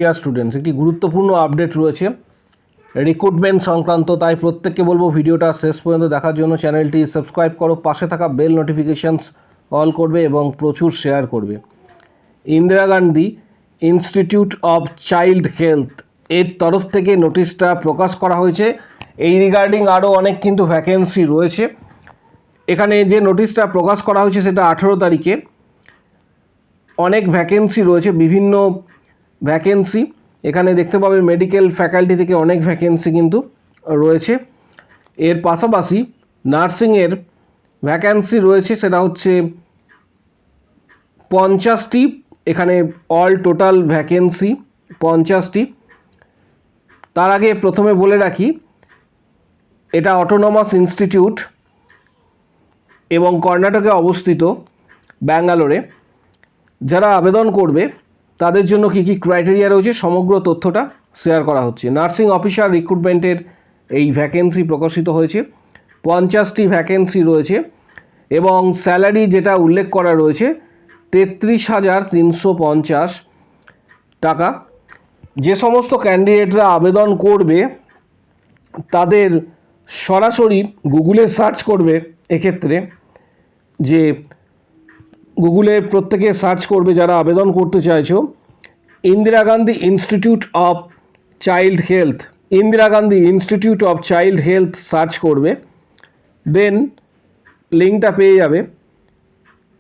Dear students, একটি গুরুত্বপূর্ণ update রয়েছে রিক্রুটমেন্ট সংক্রান্ত। তাই প্রত্যেককে বলবো ভিডিওটা শেষ পর্যন্ত দেখার জন্য। চ্যানেলটি সাবস্ক্রাইব করো, পাশে থাকা বেল নোটিফিকেশানস অল করবে এবং প্রচুর শেয়ার করবে। Indira Gandhi institute of child health এর তরফ থেকে নোটিশটা প্রকাশ করা হয়েছে। এই রিগার্ডিং আরও অনেক কিন্তু ভ্যাকেন্সি রয়েছে। এখানে যে নোটিশটা প্রকাশ করা হয়েছে সেটা 18 তারিখে। অনেক ভ্যাকেন্সি রয়েছে, বিভিন্ন ভ্যাকেন্সি এখানে দেখতে পাবে। মেডিকেল ফ্যাকাল্টি থেকে অনেক ভ্যাকেন্সি কিন্তু রয়েছে। এর পাশাপাশি নার্সিংয়ের ভ্যাকেন্সি রয়েছে, সেটা হচ্ছে 50টি। এখানে অল টোটাল ভ্যাকেন্সি 50টি। তার আগে প্রথমে বলে রাখি, এটা অটোনমাস ইনস্টিটিউট এবং কর্ণাটকে অবস্থিত, ব্যাঙ্গালোরে। যারা আবেদন করবে তাদের জন্য কী কী ক্রাইটেরিয়া রয়েছে সমগ্র তথ্যটা শেয়ার করা হচ্ছে। নার্সিং অফিসার রিক্রুটমেন্টের এই ভ্যাকেন্সি প্রকাশিত হয়েছে। 50টি ভ্যাকেন্সি রয়েছে এবং স্যালারি যেটা উল্লেখ করা রয়েছে 33,350 টাকা। যে সমস্ত ক্যান্ডিডেটরা আবেদন করবে তাদের সরাসরি গুগলে সার্চ করবে। এক্ষেত্রে যে গুগলে প্রত্যেকে সার্চ করবে যারা আবেদন করতে চাইছো, Indira Gandhi institute of child health, Indira Gandhi institute of child health search করবে, দেন লিঙ্কটা পেয়ে যাবে।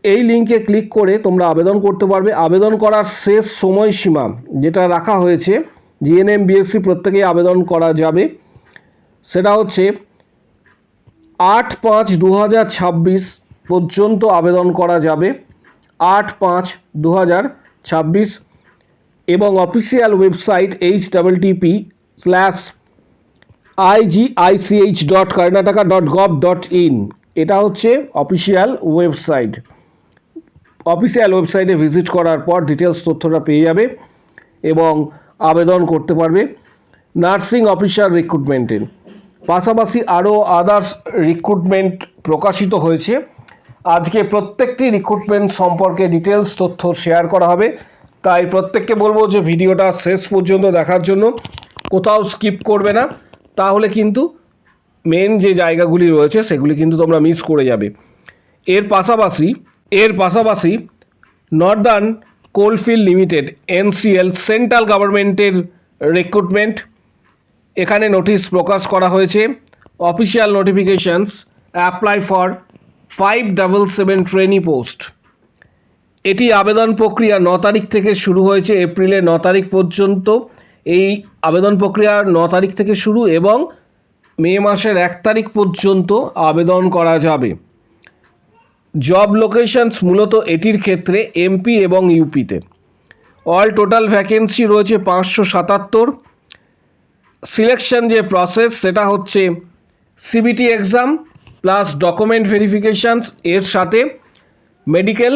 এই লিঙ্কে ক্লিক করে তোমরা আবেদন করতে পারবে। আবেদন করার শেষ সময়সীমা যেটা রাখা হয়েছে, জিএনএম বিএসসি প্রত্যেকেই আবেদন করা যাবে, সেটা হচ্ছে 8/5/2026 পর্যন্ত আবেদন করা যাবে। 8/5/2026 এবং অফিসিয়াল ওয়েবসাইট http://igich.karnataka.gov.in, এটা হচ্ছে অফিসিয়াল ওয়েবসাইট। অফিসিয়াল ওয়েবসাইটে ভিজিট করার পর ডিটেলস তথ্যটা পেয়ে যাবে এবং আবেদন করতে পারবে নার্সিং অফিসার রিক্রুটমেন্টের। পাশাপাশি আরও আদার্স রিক্রুটমেন্ট প্রকাশিত হয়েছে। আজকে প্রত্যেকটি রিক্রুটমেন্ট সম্পর্কে ডিটেলস তথ্য শেয়ার করা হবে। তাই প্রত্যেককে বলবো যে ভিডিওটা শেষ পর্যন্ত দেখার জন্য, কোথাও স্কিপ করবে না, তাহলে কিন্তু মেন যে জায়গাগুলি রয়েছে সেগুলি কিন্তু তোমরা মিস করে যাবে। এর পাশাপাশি Northern coalfield limited NCL central গভর্নমেন্টের রিক্রুটমেন্ট, এখানে নোটিশ প্রকাশ করা হয়েছে। Official notifications apply for 577 trainee post. এটি আবেদন প্রক্রিয়া 9 তারিখ থেকে শুরু হয়েছে, এপ্রিলের 9 তারিখ পর্যন্ত এই আবেদন প্রক্রিয়া 9 তারিখ থেকে শুরু এবং মে মাসের 1 তারিখ পর্যন্ত আবেদন করা যাবে। জব লোকেশনস মূলত এটির ক্ষেত্রে এমপি এবং ইউপিতে। অল টোটাল ভ্যাকেন্সি রয়েছে 577। সিলেকশন যে প্রসেস সেটা হচ্ছে CBT exam plus document verifications, এর সাথে মেডিকেল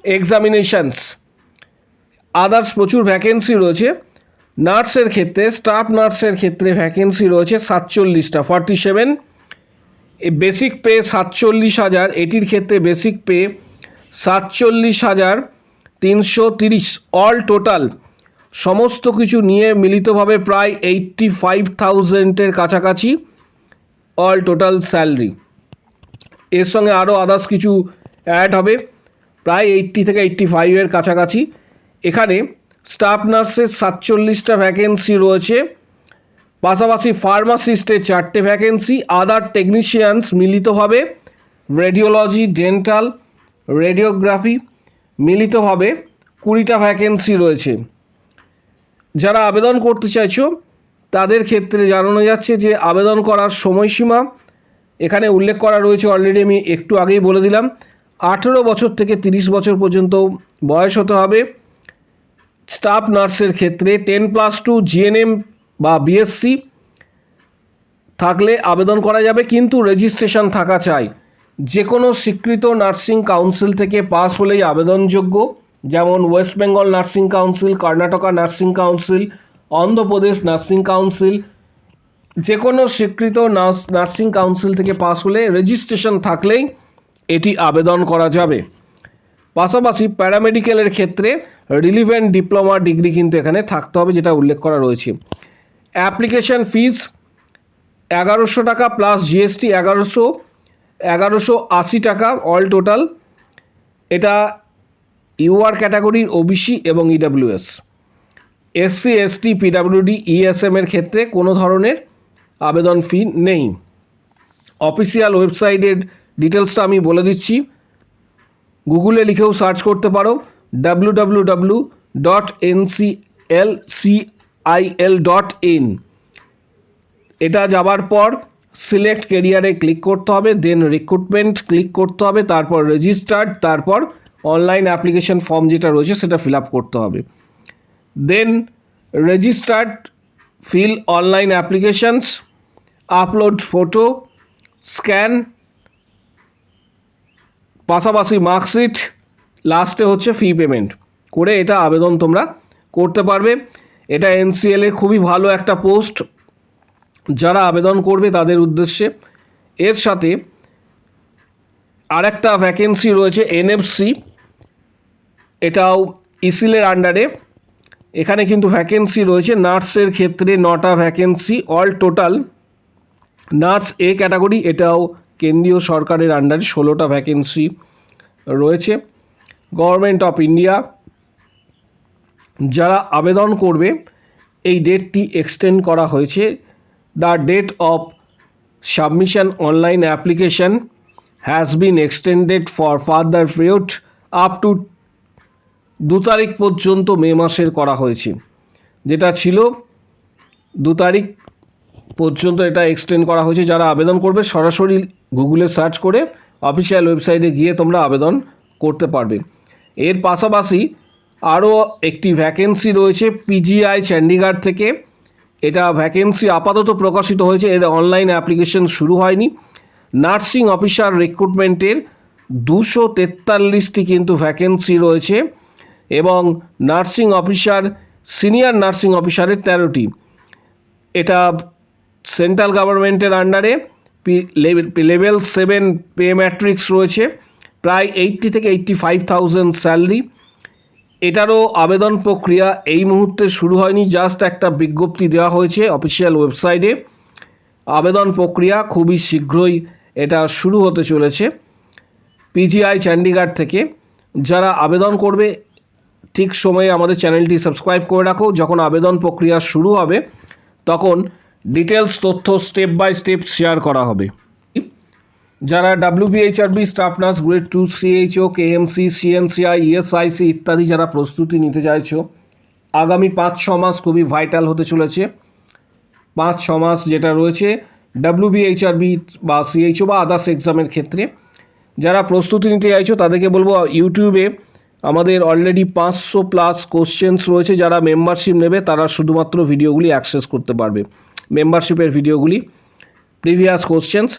এক্সামিনেশানস। আদার্স প্রচুর ভ্যাকেন্সি রয়েছে। নার্সের ক্ষেত্রে, স্টাফ নার্সের ক্ষেত্রে ভ্যাকেন্সি রয়েছে 47টা, 47। বেসিক পে 47,000, এটির ক্ষেত্রে বেসিক পে 47,330। অল টোটাল সমস্ত কিছু নিয়ে মিলিতভাবে প্রায় 85,000-এর কাছাকাছি অল টোটাল স্যালারি। এর সঙ্গে আরও আদার্স কিছু অ্যাড হবে, প্রায় 80 থেকে 85-এর কাছাকাছি। এখানে স্টাফ নার্সের 47টা ভ্যাকেন্সি রয়েছে, পাশাপাশি ফার্মাসিস্টের 4টে ভ্যাকেন্সি, আদার টেকনিশিয়ানস মিলিতভাবে রেডিওলজি, ডেন্টাল, রেডিওগ্রাফি মিলিতভাবে 20টা ভ্যাকেন্সি রয়েছে। যারা আবেদন করতে চাইছো তাদের ক্ষেত্রে জানানো যাচ্ছে যে আবেদন করার সময়সীমা এখানে উল্লেখ করা রয়েছে, অলরেডি আমি একটু আগেই বলে দিলাম। 18 বছর থেকে 30 বছর পর্যন্ত বয়স হতে হবে। স্টাফ নার্সের ক্ষেত্রে 10+2 জিএনএম বা বিএসসি থাকলে আবেদন করা যাবে, কিন্তু রেজিস্ট্রেশন থাকা চাই। যে কোনো স্বীকৃত নার্সিং কাউন্সিল থেকে পাস হলেই আবেদনযোগ্য, যেমন West Bengal nursing council, Karnataka nursing council, Andhra Pradesh nursing council. যে কোনো স্বীকৃত নার্সিং কাউন্সিল থেকে পাস হলে রেজিস্ট্রেশন থাকলেই এটি আবেদন করা যাবে। পাশাপাশি প্যারামেডিক্যালের ক্ষেত্রে রিলিভেন্ট ডিপ্লোমা ডিগ্রি কিন্তু এখানে থাকতে হবে, যেটা উল্লেখ করা রয়েছে। অ্যাপ্লিকেশন ফিস 1100 টাকা প্লাস জিএসটি 1180 টাকা অল টোটাল। এটা ইউআর ক্যাটাগরির ওবিসি এবং EWS. SC ST PWD ESM এর ক্ষেত্রে কোনো ধরনের আবেদন ফি নেই। অফিসিয়াল ওয়েবসাইটের ডিটেলসটা আমি বলে দিচ্ছি, গুগলে লিখেও সার্চ করতে পারো www.nclcil.in। এটা যাবার পর সিলেক্ট কেরিয়ারে ক্লিক করতে হবে, দেন রিক্রুটমেন্ট ক্লিক করতে হবে, তারপর রেজিস্টার্ড, তারপর অনলাইন অ্যাপ্লিকেশন ফর্ম যেটা রয়েছে সেটা ফিল আপ করতে হবে। Then registered, fill online applications, upload photo, scan, পাশাপাশি মার্কশিট, লাস্টে হচ্ছে ফি পেমেন্ট করে এটা আবেদন তোমরা করতে পারবে। এটা এনসিএল এর খুবই ভালো একটা পোস্ট, যারা আবেদন করবে তাদের উদ্দেশ্যে। এর সাথে আরেকটা ভ্যাকেন্সি রয়েছে এনএফসি, এটাও ইসিলের আন্ডারে। এখানে কিন্তু ভ্যাকেন্সি রয়েছে নার্সের ক্ষেত্রে 9টা vacancy all total. Nurse A category, এটাও কেন্দ্রীয় সরকারের আন্ডারে 16টা ভ্যাকেন্সি রয়েছে। Government of India. যারা আবেদন করবে এই ডেটটি এক্সটেন্ড করা হয়েছে। The date of submission online application has been extended for further period up to 2 তারিখ পর্যন্ত মে মাসের করা হয়েছে, যেটা ছিল 2 তারিখ পর্যন্ত এটা এক্সটেন্ড করা হয়েছে। যারা আবেদন করবে সরাসরি গুগলে সার্চ করে অফিসিয়াল ওয়েবসাইটে গিয়ে তোমরা আবেদন করতে পারবে। এর পাশাপাশি আরও একটি ভ্যাকেন্সি রয়েছে পিজিআই চণ্ডীগড় থেকে। এটা ভ্যাকেন্সি আপাতত প্রকাশিত হয়েছে, এর অনলাইন অ্যাপ্লিকেশন শুরু হয়নি। নার্সিং অফিসার রিক্রুটমেন্টের 243টি কিন্তু ভ্যাকেন্সি রয়েছে এবং নার্সিং অফিসার, সিনিয়র নার্সিং অফিসারের 13টি। এটা সেন্ট্রাল গভর্নমেন্টের আন্ডারে লেভেল 7 পে ম্যাট্রিক্স রয়েছে, প্রায় 80 থেকে 85,000 স্যালারি। এটারও আবেদন প্রক্রিয়া এই মুহূর্তে শুরু হয়নি, জাস্ট একটা বিজ্ঞপ্তি দেওয়া হয়েছে অফিসিয়াল ওয়েবসাইটে। আবেদন প্রক্রিয়া খুবই শীঘ্রই এটা শুরু হতে চলেছে পিজিআই চণ্ডীগড় থেকে। যারা আবেদন করবে ঠিক সময়ে আমাদের চ্যানেলটি সাবস্ক্রাইব করে রাখো, যখন আবেদন প্রক্রিয়া শুরু হবে তখন ডিটেলস তথ্য স্টেপ বাই স্টেপ শেয়ার করা হবে। যারা WBHRB staff nurse grade 2 CHO KMC CNCI ESIC ইত্যাদি যারা প্রস্তুতি নিতে চাইছো, আগামী 5-6 মাস খুবই ভাইটাল হতে চলেছে। 5-6 মাস যেটা রয়েছে WBHRB বা CHO বা আদার্স এক্সামের ক্ষেত্রে যারা প্রস্তুতি নিতে চাইছো তাদেরকে বলবো ইউটিউবে আমাদের অলরেডি 500+ কোশ্চেন্স রয়েছে। যারা মেম্বারশিপ নেবে তারা শুধুমাত্র ভিডিওগুলি অ্যাক্সেস করতে পারবে, মেম্বারশিপের ভিডিওগুলি, প্রিভিয়াস কোশ্চেন্স।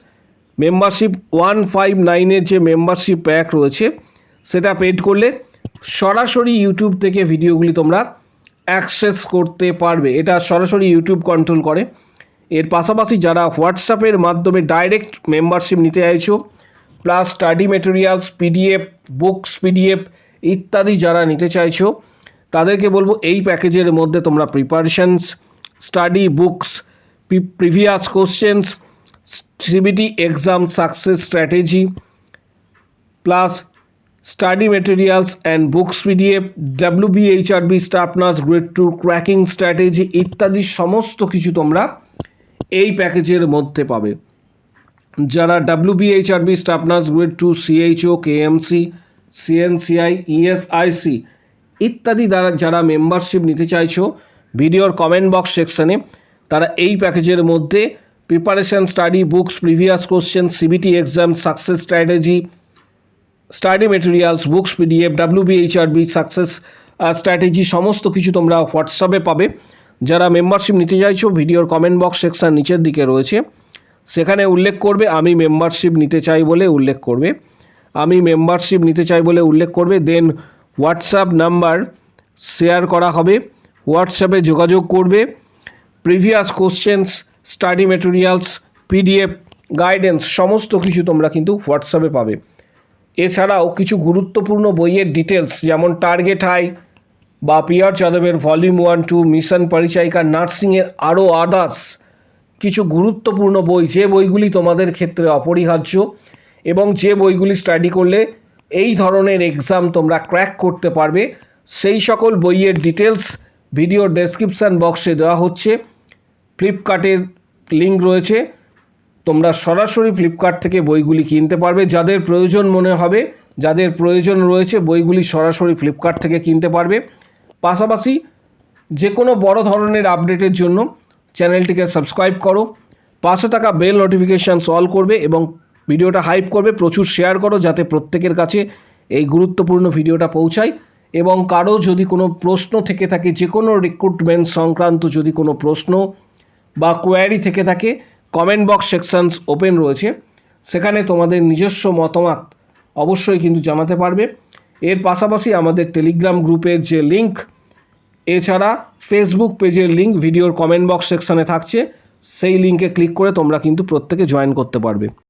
মেম্বারশিপ 159-এর যে মেম্বারশিপ প্যাক রয়েছে সেটা পেড করলে সরাসরি ইউটিউব থেকে ভিডিওগুলি তোমরা অ্যাক্সেস করতে পারবে, এটা সরাসরি ইউটিউব কন্ট্রোল করে। এর পাশাপাশি যারা হোয়াটসঅ্যাপের মাধ্যমে ডাইরেক্ট মেম্বারশিপ নিতে চাইছো, plus study materials PDF, books PDF ইত্যাদি যারা নিতে চাইছো তাদেরকে বলবো এই প্যাকেজের মধ্যে তোমরা preparations, study books, previous questions, CBT exam success strategy, plus study materials and books PDF, WBHRB staff nurse grade 2 cracking strategy ইত্যাদি সমস্ত কিছু তোমরা এই প্যাকেজের মধ্যে পাবে। যারা WBHRB staff nurse grade 2 CHO KMC CNCI ESIC ইত্যাদি দ্বারা যারা মেম্বারশিপ নিতে চাইছো, ভিডিওর কমেন্ট বক্স সেকশানে তারা এই প্যাকেজের মধ্যে preparation, study books, previous question, CBT exam success strategy, study materials, books PDF, WBHRB success strategy সমস্ত কিছু তোমরা হোয়াটসঅ্যাপে পাবে। যারা মেম্বারশিপ নিতে চাইছো ভিডিওর কমেন্ট বক্স সেকশন নিচের দিকে রয়েছে, সেখানে উল্লেখ করবে আমি মেম্বারশিপ নিতে চাই বলে উল্লেখ করবে, আমি মেম্বারশিপ নিতে চাই বলে উল্লেখ করবে। দেন হোয়াটসঅ্যাপ নাম্বার শেয়ার করা হবে, হোয়াটসঅ্যাপে যোগাযোগ করবে। Previous questions, study materials, PDF guidance সমস্ত কিছু তোমরা কিন্তু হোয়াটসঅ্যাপে পাবে। এছাড়াও কিছু গুরুত্বপূর্ণ বইয়ের ডিটেলস যেমন টার্গেট হাই বা পিয়ার যাদবের ভলিউম 1-2, মিশন পরিচায়িকা, নার্সিংয়ের আরও আদার্স কিছু গুরুত্বপূর্ণ বই, যে বইগুলি তোমাদের ক্ষেত্রে অপরিহার্য এবং যে বইগুলি স্টাডি করলে এই ধরনের এক্সাম তোমরা ক্র্যাক করতে পারবে, সেই সকল বইয়ের ডিটেলস ভিডিও ডেসক্রিপশান বক্সে দেওয়া হচ্ছে। ফ্লিপকার্টের লিঙ্ক রয়েছে, তোমরা সরাসরি ফ্লিপকার্ট থেকে বইগুলি কিনতে পারবে। যাদের প্রয়োজন মনে হবে, যাদের প্রয়োজন রয়েছে, বইগুলি সরাসরি ফ্লিপকার্ট থেকে কিনতে পারবে। পাশাপাশি যে কোনো বড় ধরনের আপডেটের জন্য চ্যানেলটিকে সাবস্ক্রাইব করো, পাশে থাকা বেল নোটিফিকেশানস অল করবে এবং ভিডিওটা হাইপ করবে, প্রচুর শেয়ার করো যাতে প্রত্যেকের কাছে এই গুরুত্বপূর্ণ ভিডিওটা পৌঁছায়। এবং কারো যদি কোনো প্রশ্ন থেকে থাকে, যে কোনো রিক্রুটমেন্ট সংক্রান্ত যদি কোনো প্রশ্ন বা কোয়ারি থেকে থাকে, কমেন্ট বক্স সেকশনস ওপেন রয়েছে, সেখানে তোমাদের নিজস্ব মতামত অবশ্যই কিন্তু জানাতে পারবে। এর পাশাপাশি আমাদের টেলিগ্রাম গ্রুপের যে লিঙ্ক, এছাড়া ফেসবুক পেজের লিঙ্ক ভিডিওর কমেন্ট বক্স সেকশনে থাকছে, সেই লিঙ্কে ক্লিক করে তোমরা কিন্তু প্রত্যেকে জয়েন করতে পারবে।